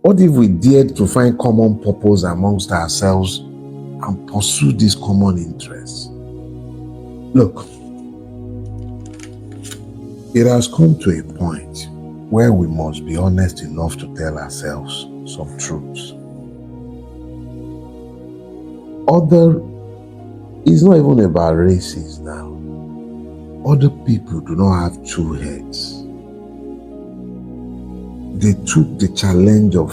What if we dared to find common purpose amongst ourselves and pursue these common interests? Look, it has come to a point where we must be honest enough to tell ourselves some truths. It's not even about races now. Other people do not have two heads. They took the challenge of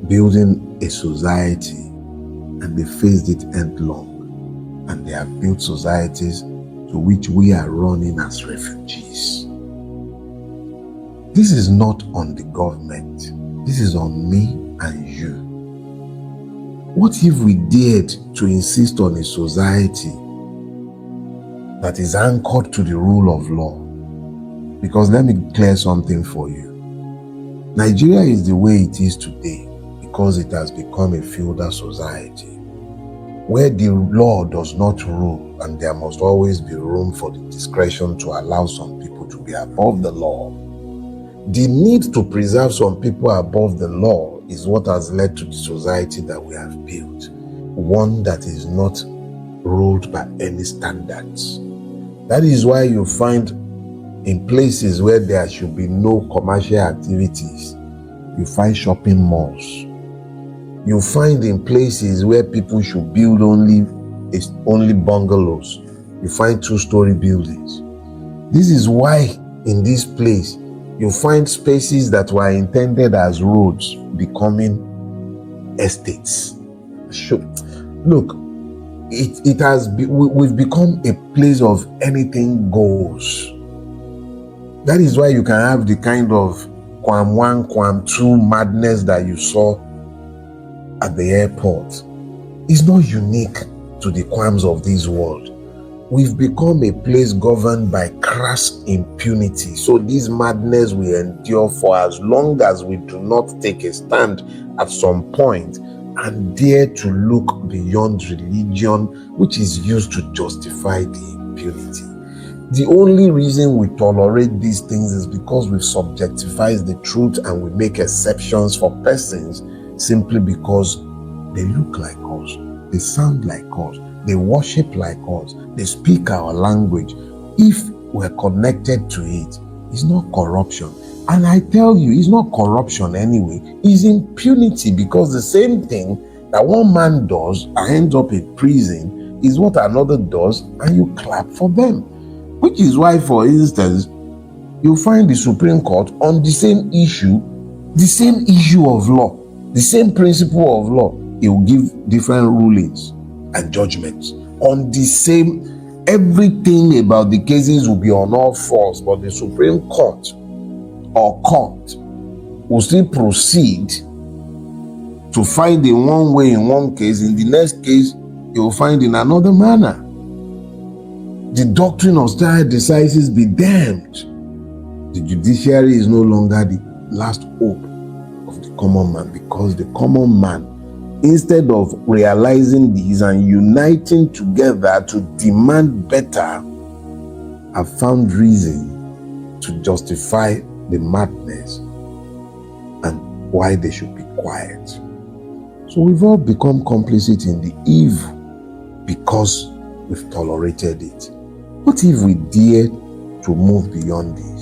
building a society and they faced it headlong, and they have built societies to which we are running as refugees. This is not on the government. This is on me and you. What if we dared to insist on a society that is anchored to the rule of law? Because let me clear something for you. Nigeria is the way it is today because it has become a feudal society where the law does not rule, and there must always be room for the discretion to allow some people to be above the law. The need to preserve some people above the law is what has led to the society that we have built, one that is not ruled by any standards. That is why you find in places where there should be no commercial activities, you find shopping malls. You find in places where people should build only bungalows, you find two-story buildings. This is why in this place you find spaces that were intended as roads becoming estates. Look, we've become a place of anything goes. That is why you can have the kind of Quam 1, Quam 2 madness that you saw at the airport. It's not unique to the Quams of this world. We've become a place governed by crass impunity. So this madness will endure for as long as we do not take a stand at some point and dare to look beyond religion, which is used to justify the impunity. The only reason we tolerate these things is because we've subjectified the truth and we make exceptions for persons simply because they look like us, they sound like us, they worship like us, they speak our language. If we're connected to it, it's not corruption. And I tell you, it's not corruption anyway, it's impunity, because the same thing that one man does and ends up in prison is what another does and you clap for them. Which is why, for instance, you find the Supreme Court on the same issue of law, the same principle of law, it will give different rulings and judgments on the same. Everything about the cases will be on all fours, but the Supreme Court or court will still proceed to find in one way in one case, in the next case you will find in another manner. The doctrine of stare decisis be damned. The judiciary is no longer the last hope of the common man, because the common man, instead of realizing this and uniting together to demand better, have found reason to justify the madness and why they should be quiet. So we've all become complicit in the evil because we've tolerated it. What if we dare to move beyond it?